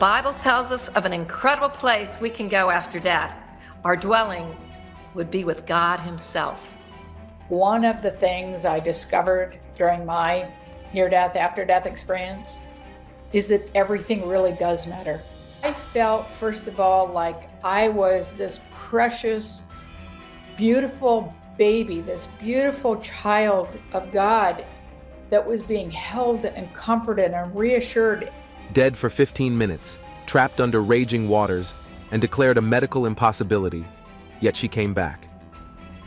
Bible tells us of an incredible place we can go after death. Our dwelling would be with God Himself. One of the things I discovered during my near-death, after-death experience is that everything really does matter. I felt, first of all, like I was this precious, beautiful baby, this beautiful child of God that was being held and comforted and reassured. Dead for 15 minutes, trapped under raging waters, and declared a medical impossibility, yet she came back.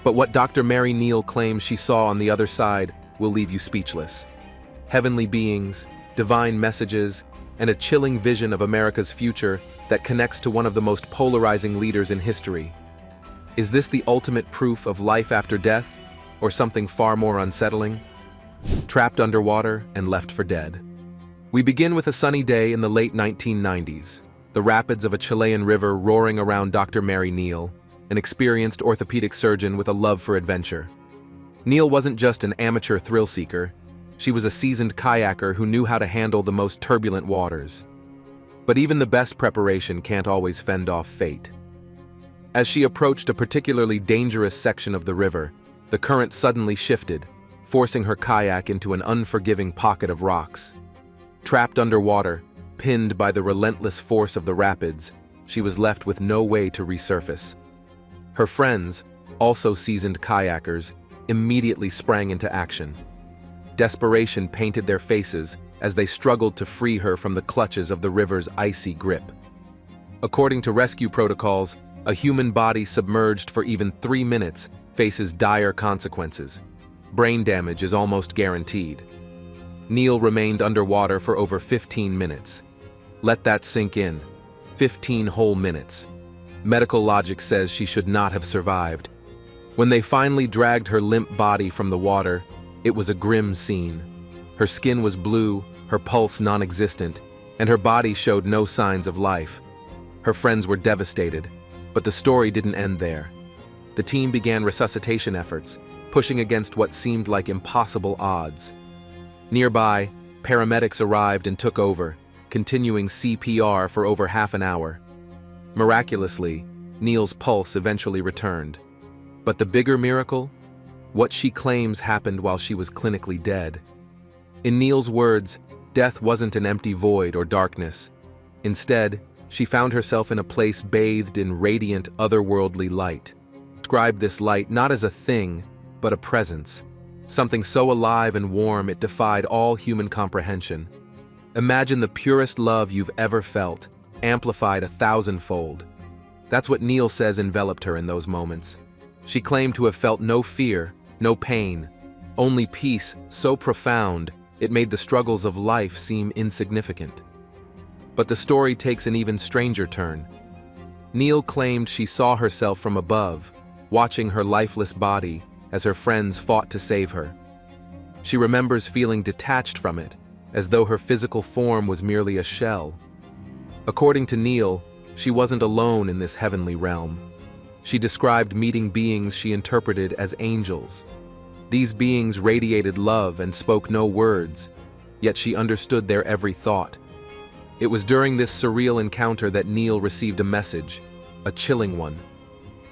But what Dr. Mary Neal claims she saw on the other side will leave you speechless. Heavenly beings, divine messages, and a chilling vision of America's future that connects to one of the most polarizing leaders in history. Is this the ultimate proof of life after death, or something far more unsettling? Trapped underwater and left for dead. We begin with a sunny day in the late 1990s, the rapids of a Chilean river roaring around Dr. Mary Neal, an experienced orthopedic surgeon with a love for adventure. Neal wasn't just an amateur thrill seeker, she was a seasoned kayaker who knew how to handle the most turbulent waters. But even the best preparation can't always fend off fate. As she approached a particularly dangerous section of the river, the current suddenly shifted, forcing her kayak into an unforgiving pocket of rocks. Trapped underwater, pinned by the relentless force of the rapids, she was left with no way to resurface. Her friends, also seasoned kayakers, immediately sprang into action. Desperation painted their faces as they struggled to free her from the clutches of the river's icy grip. According to rescue protocols, a human body submerged for even 3 minutes faces dire consequences. Brain damage is almost guaranteed. Neal remained underwater for over 15 minutes. Let that sink in. 15 whole minutes. Medical logic says she should not have survived. When they finally dragged her limp body from the water, it was a grim scene. Her skin was blue, her pulse non-existent, and her body showed no signs of life. Her friends were devastated, but the story didn't end there. The team began resuscitation efforts, pushing against what seemed like impossible odds. Nearby, paramedics arrived and took over, continuing CPR for over half an hour. Miraculously, Neal's pulse eventually returned. But the bigger miracle? What she claims happened while she was clinically dead. In Neal's words, death wasn't an empty void or darkness. Instead, she found herself in a place bathed in radiant, otherworldly light. Described this light not as a thing, but a presence. Something so alive and warm it defied all human comprehension. Imagine the purest love you've ever felt, amplified 1,000-fold. That's what Neal says enveloped her in those moments. She claimed to have felt no fear, no pain, only peace so profound it made the struggles of life seem insignificant. But the story takes an even stranger turn. Neal claimed she saw herself from above, watching her lifeless body as her friends fought to save her. She remembers feeling detached from it, as though her physical form was merely a shell. According to Neal, she wasn't alone in this heavenly realm. She described meeting beings she interpreted as angels. These beings radiated love and spoke no words, yet she understood their every thought. It was during this surreal encounter that Neal received a message, a chilling one.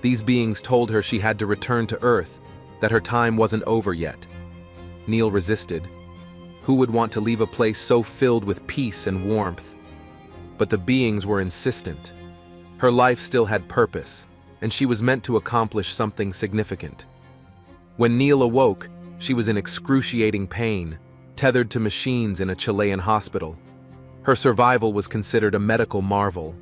These beings told her she had to return to Earth, that her time wasn't over yet. Neal resisted. Who would want to leave a place so filled with peace and warmth? But the beings were insistent. Her life still had purpose, and she was meant to accomplish something significant. When Neal awoke, she was in excruciating pain, tethered to machines in a Chilean hospital. Her survival was considered a medical marvel.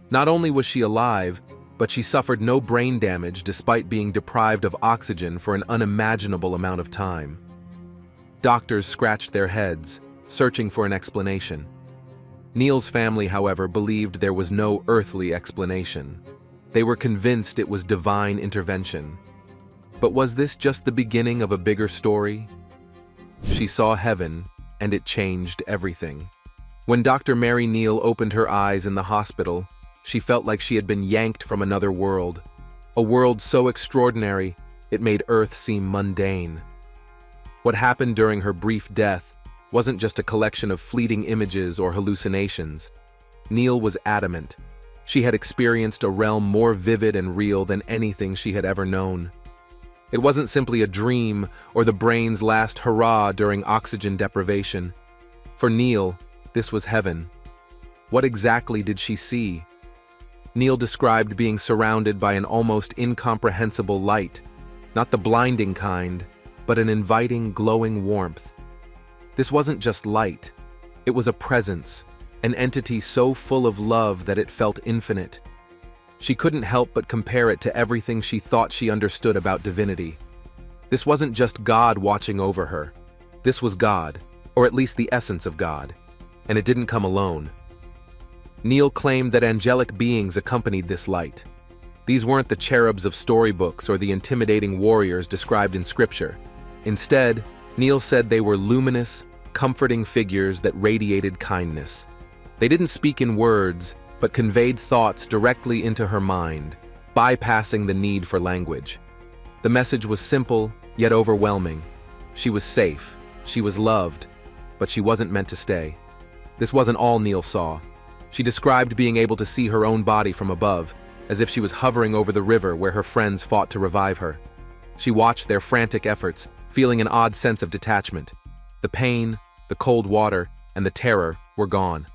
Not only was she alive, but she suffered no brain damage despite being deprived of oxygen for an unimaginable amount of time. Doctors scratched their heads, searching for an explanation. Neal's family, however, believed there was no earthly explanation. They were convinced it was divine intervention. But was this just the beginning of a bigger story? She saw heaven, and it changed everything. When Dr. Mary Neal opened her eyes in the hospital, she felt like she had been yanked from another world, a world so extraordinary it made Earth seem mundane. What happened during her brief death wasn't just a collection of fleeting images or hallucinations. Neal was adamant. She had experienced a realm more vivid and real than anything she had ever known. It wasn't simply a dream or the brain's last hurrah during oxygen deprivation. For Neal, this was heaven. What exactly did she see? Neal described being surrounded by an almost incomprehensible light, not the blinding kind, but an inviting, glowing warmth. This wasn't just light. It was a presence, an entity so full of love that it felt infinite. She couldn't help but compare it to everything she thought she understood about divinity. This wasn't just God watching over her. This was God, or at least the essence of God, and it didn't come alone. Neal claimed that angelic beings accompanied this light. These weren't the cherubs of storybooks or the intimidating warriors described in scripture. Instead, Neal said they were luminous, comforting figures that radiated kindness. They didn't speak in words, but conveyed thoughts directly into her mind, bypassing the need for language. The message was simple, yet overwhelming. She was safe, she was loved, but she wasn't meant to stay. This wasn't all Neal saw. She described being able to see her own body from above, as if she was hovering over the river where her friends fought to revive her. She watched their frantic efforts, feeling an odd sense of detachment. The pain, the cold water, and the terror were gone.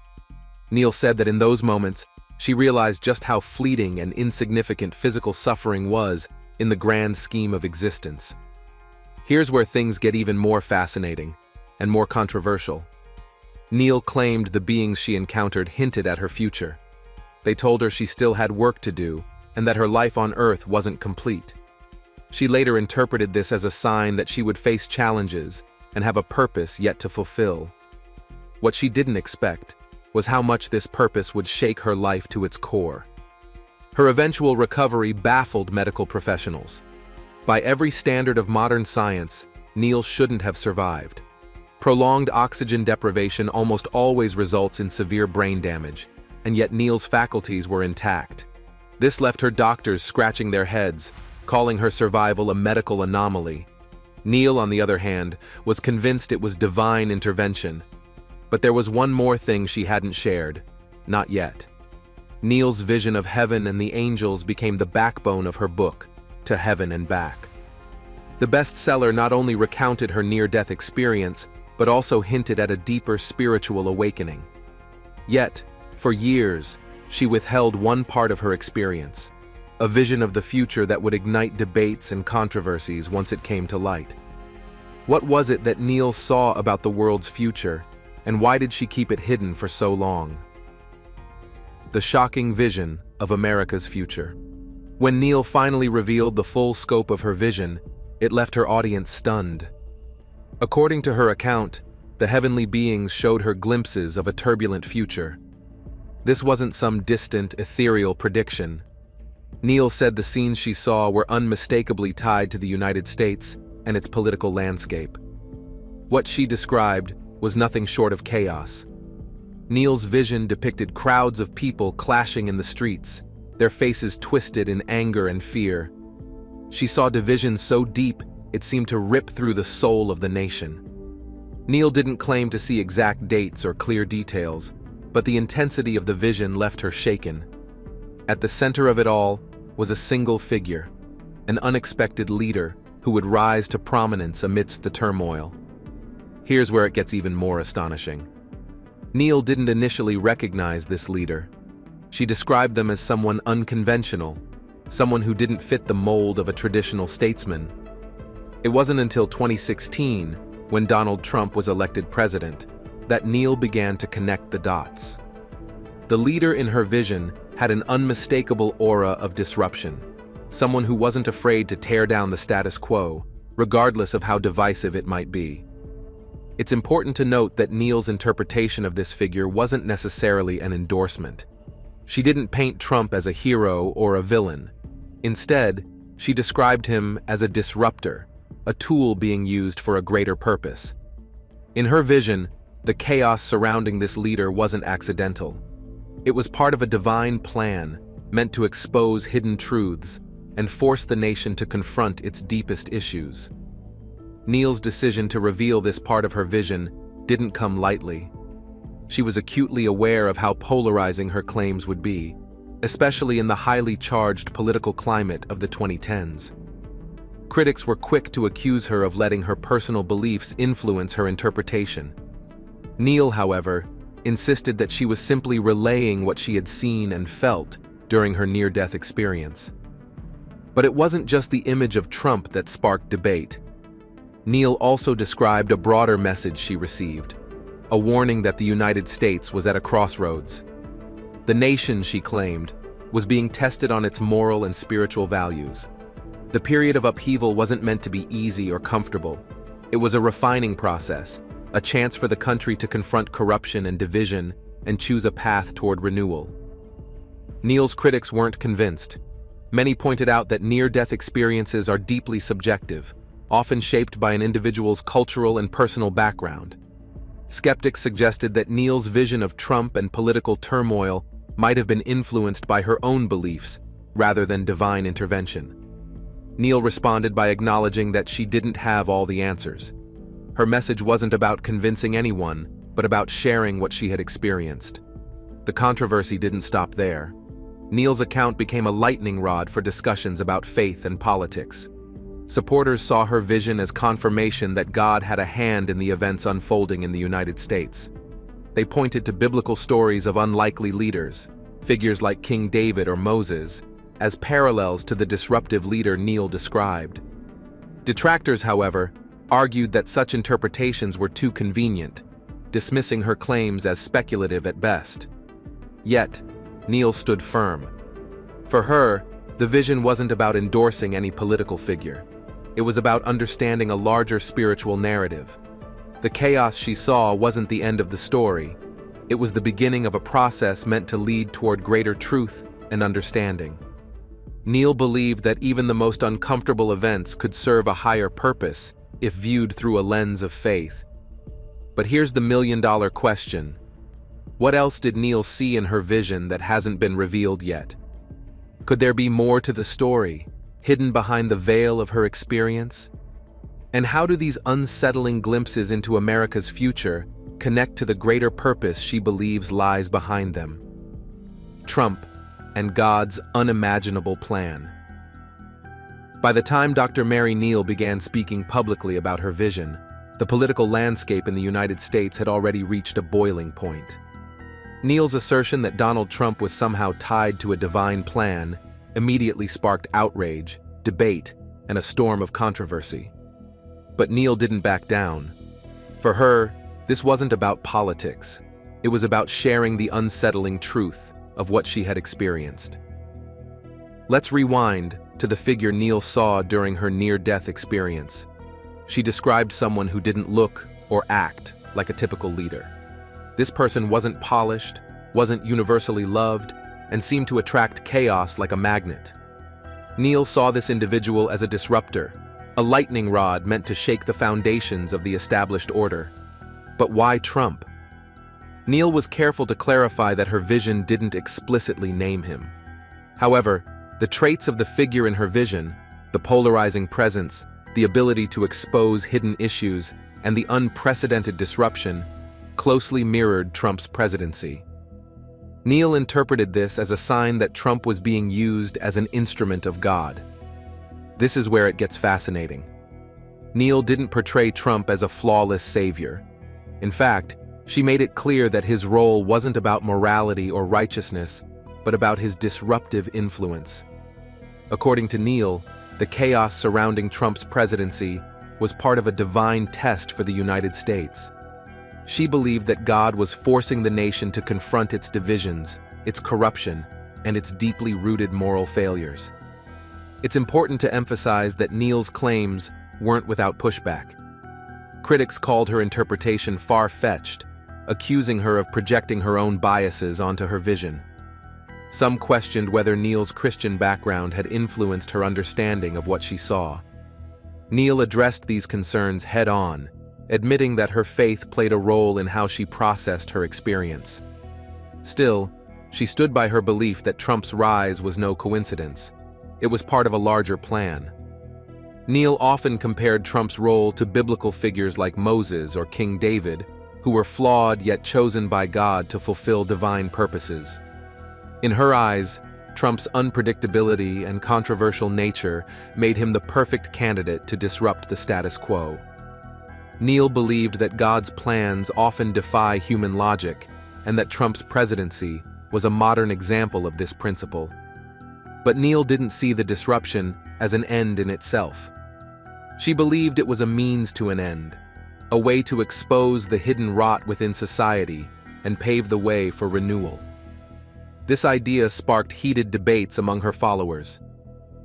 Neal said that in those moments, she realized just how fleeting and insignificant physical suffering was in the grand scheme of existence. Here's where things get even more fascinating and more controversial. Neal claimed the beings she encountered hinted at her future. They told her she still had work to do and that her life on Earth wasn't complete. She later interpreted this as a sign that she would face challenges and have a purpose yet to fulfill. What she didn't expect was how much this purpose would shake her life to its core. Her eventual recovery baffled medical professionals. By every standard of modern science, Neal shouldn't have survived. Prolonged oxygen deprivation almost always results in severe brain damage, and yet Neal's faculties were intact. This left her doctors scratching their heads, calling her survival a medical anomaly. Neal, on the other hand, was convinced it was divine intervention. But there was one more thing she hadn't shared. Not yet. Neal's vision of heaven and the angels became the backbone of her book, To Heaven and Back. The bestseller not only recounted her near-death experience, but also hinted at a deeper spiritual awakening. Yet, for years, she withheld one part of her experience, a vision of the future that would ignite debates and controversies once it came to light. What was it that Neal saw about the world's future, and why did she keep it hidden for so long? The shocking vision of America's future. When Neal finally revealed the full scope of her vision, it left her audience stunned. According to her account, the heavenly beings showed her glimpses of a turbulent future. This wasn't some distant, ethereal prediction. Neal said the scenes she saw were unmistakably tied to the United States and its political landscape. What she described was nothing short of chaos. Neal's vision depicted crowds of people clashing in the streets, their faces twisted in anger and fear. She saw division so deep it seemed to rip through the soul of the nation. Neal didn't claim to see exact dates or clear details, but the intensity of the vision left her shaken. At the center of it all was a single figure, an unexpected leader who would rise to prominence amidst the turmoil. Here's where it gets even more astonishing. Neal didn't initially recognize this leader. She described them as someone unconventional, someone who didn't fit the mold of a traditional statesman. It wasn't until 2016, when Donald Trump was elected president, that Neal began to connect the dots. The leader in her vision had an unmistakable aura of disruption, someone who wasn't afraid to tear down the status quo, regardless of how divisive it might be. It's important to note that Neal's interpretation of this figure wasn't necessarily an endorsement. She didn't paint Trump as a hero or a villain. Instead, she described him as a disruptor, a tool being used for a greater purpose. In her vision, the chaos surrounding this leader wasn't accidental. It was part of a divine plan meant to expose hidden truths and force the nation to confront its deepest issues. Neal's decision to reveal this part of her vision didn't come lightly. She was acutely aware of how polarizing her claims would be, especially in the highly charged political climate of the 2010s. Critics were quick to accuse her of letting her personal beliefs influence her interpretation. Neal, however, insisted that she was simply relaying what she had seen and felt during her near-death experience. But it wasn't just the image of Trump that sparked debate. Neal also described a broader message she received, a warning that the United States was at a crossroads. The nation, she claimed, was being tested on its moral and spiritual values. The period of upheaval wasn't meant to be easy or comfortable. It was a refining process, a chance for the country to confront corruption and division and choose a path toward renewal. Neal's critics weren't convinced. Many pointed out that near-death experiences are deeply subjective, often shaped by an individual's cultural and personal background. Skeptics suggested that Neal's vision of Trump and political turmoil might have been influenced by her own beliefs rather than divine intervention. Neal responded by acknowledging that she didn't have all the answers. Her message wasn't about convincing anyone, but about sharing what she had experienced. The controversy didn't stop there. Neal's account became a lightning rod for discussions about faith and politics. Supporters saw her vision as confirmation that God had a hand in the events unfolding in the United States. They pointed to biblical stories of unlikely leaders, figures like King David or Moses, as parallels to the disruptive leader Neal described. Detractors, however, argued that such interpretations were too convenient, dismissing her claims as speculative at best. Yet, Neal stood firm. For her, the vision wasn't about endorsing any political figure. It was about understanding a larger spiritual narrative. The chaos she saw wasn't the end of the story. It was the beginning of a process meant to lead toward greater truth and understanding. Neal believed that even the most uncomfortable events could serve a higher purpose if viewed through a lens of faith. But here's the million-dollar question. What else did Neal see in her vision that hasn't been revealed yet? Could there be more to the story, hidden behind the veil of her experience? And how do these unsettling glimpses into America's future connect to the greater purpose she believes lies behind them? Trump and God's unimaginable plan. By the time Dr. Mary Neal began speaking publicly about her vision, the political landscape in the United States had already reached a boiling point. Neal's assertion that Donald Trump was somehow tied to a divine plan immediately sparked outrage, debate, and a storm of controversy. But Neal didn't back down. For her, this wasn't about politics. It was about sharing the unsettling truth of what she had experienced. Let's rewind to the figure Neal saw during her near-death experience. She described someone who didn't look or act like a typical leader. This person wasn't polished, wasn't universally loved, and seemed to attract chaos like a magnet. Neal saw this individual as a disruptor, a lightning rod meant to shake the foundations of the established order. But why Trump? Neal was careful to clarify that her vision didn't explicitly name him. However, the traits of the figure in her vision, the polarizing presence, the ability to expose hidden issues, and the unprecedented disruption, closely mirrored Trump's presidency. Neal interpreted this as a sign that Trump was being used as an instrument of God. This is where it gets fascinating. Neal didn't portray Trump as a flawless savior. In fact, she made it clear that his role wasn't about morality or righteousness, but about his disruptive influence. According to Neal, the chaos surrounding Trump's presidency was part of a divine test for the United States. She believed that God was forcing the nation to confront its divisions, its corruption, and its deeply rooted moral failures. It's important to emphasize that Neal's claims weren't without pushback. Critics called her interpretation far-fetched, accusing her of projecting her own biases onto her vision. Some questioned whether Neal's Christian background had influenced her understanding of what she saw. Neal addressed these concerns head-on, admitting that her faith played a role in how she processed her experience. Still, she stood by her belief that Trump's rise was no coincidence. It was part of a larger plan. Neal often compared Trump's role to biblical figures like Moses or King David, who were flawed yet chosen by God to fulfill divine purposes. In her eyes, Trump's unpredictability and controversial nature made him the perfect candidate to disrupt the status quo. Neal believed that God's plans often defy human logic, and that Trump's presidency was a modern example of this principle. But Neal didn't see the disruption as an end in itself. She believed it was a means to an end, a way to expose the hidden rot within society and pave the way for renewal. This idea sparked heated debates among her followers.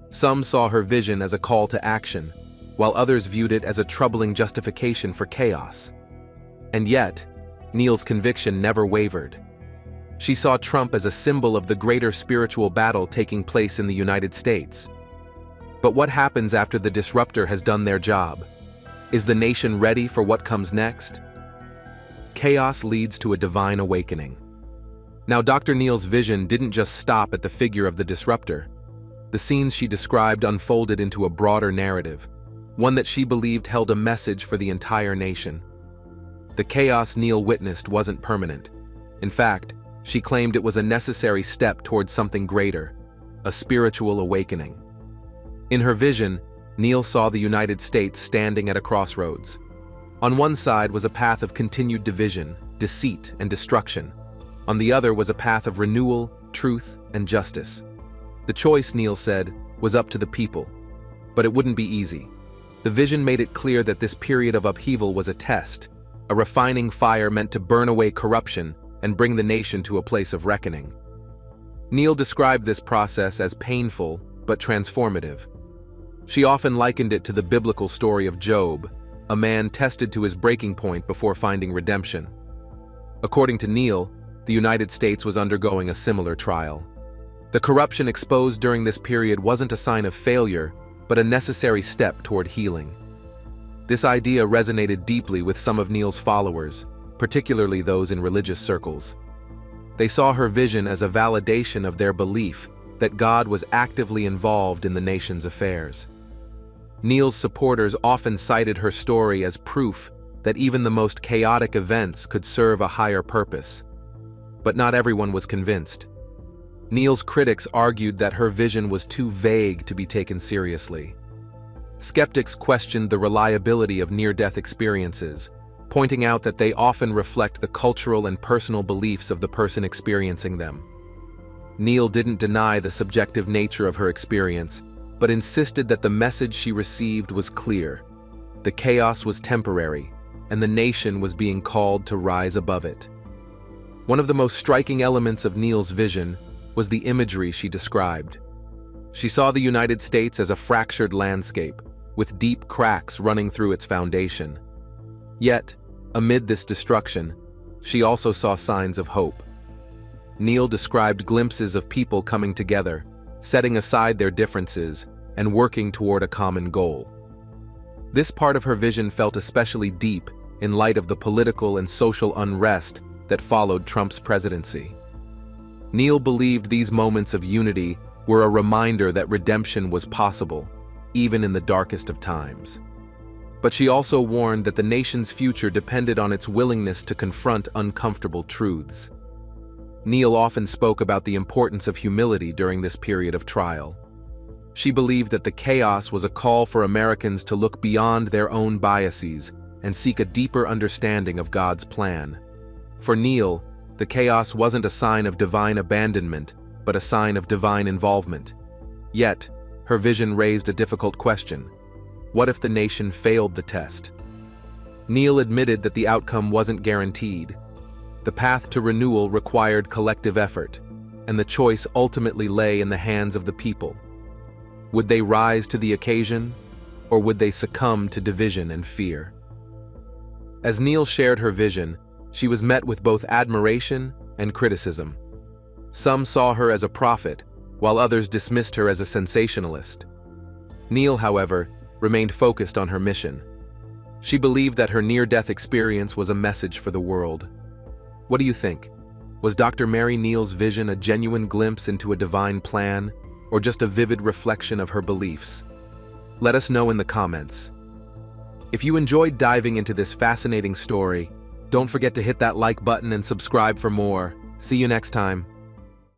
Some saw her vision as a call to action, while others viewed it as a troubling justification for chaos. And yet, Neal's conviction never wavered. She saw Trump as a symbol of the greater spiritual battle taking place in the United States. But what happens after the disruptor has done their job? Is the nation ready for what comes next? Chaos leads to a divine awakening. Now, Dr. Neal's vision didn't just stop at the figure of the disruptor. The scenes she described unfolded into a broader narrative, one that she believed held a message for the entire nation. The chaos Neal witnessed wasn't permanent. In fact, she claimed it was a necessary step towards something greater, a spiritual awakening. In her vision, Neal saw the United States standing at a crossroads. On one side was a path of continued division, deceit, and destruction. On the other was a path of renewal, truth, and justice. The choice, Neal said, was up to the people. But it wouldn't be easy. The vision made it clear that this period of upheaval was a test, a refining fire meant to burn away corruption and bring the nation to a place of reckoning. Neal described this process as painful but transformative. She often likened it to the biblical story of Job, a man tested to his breaking point before finding redemption. According to Neal, the United States was undergoing a similar trial. The corruption exposed during this period wasn't a sign of failure, but a necessary step toward healing. This idea resonated deeply with some of Neal's followers, particularly those in religious circles. They saw her vision as a validation of their belief that God was actively involved in the nation's affairs. Neal's supporters often cited her story as proof that even the most chaotic events could serve a higher purpose. But not everyone was convinced. Neal's critics argued that her vision was too vague to be taken seriously. Skeptics questioned the reliability of near-death experiences, pointing out that they often reflect the cultural and personal beliefs of the person experiencing them. Neal didn't deny the subjective nature of her experience, but insisted that the message she received was clear. The chaos was temporary, and the nation was being called to rise above it. One of the most striking elements of Neal's vision was the imagery she described. She saw the United States as a fractured landscape, with deep cracks running through its foundation. Yet, amid this destruction, she also saw signs of hope. Neal described glimpses of people coming together, setting aside their differences, and working toward a common goal. This part of her vision felt especially deep in light of the political and social unrest that followed Trump's presidency. Neal believed these moments of unity were a reminder that redemption was possible, even in the darkest of times. But she also warned that the nation's future depended on its willingness to confront uncomfortable truths. Neal often spoke about the importance of humility during this period of trial. She believed that the chaos was a call for Americans to look beyond their own biases and seek a deeper understanding of God's plan. For Neal, the chaos wasn't a sign of divine abandonment, but a sign of divine involvement. Yet, her vision raised a difficult question. What if the nation failed the test? Neal admitted that the outcome wasn't guaranteed. The path to renewal required collective effort, and the choice ultimately lay in the hands of the people. Would they rise to the occasion, or would they succumb to division and fear? As Neal shared her vision, she was met with both admiration and criticism. Some saw her as a prophet, while others dismissed her as a sensationalist. Neal, however, remained focused on her mission. She believed that her near-death experience was a message for the world. What do you think? Was Dr. Mary Neal's vision a genuine glimpse into a divine plan, or just a vivid reflection of her beliefs? Let us know in the comments. If you enjoyed diving into this fascinating story, Don't forget to hit that like button and subscribe for more. See you next time.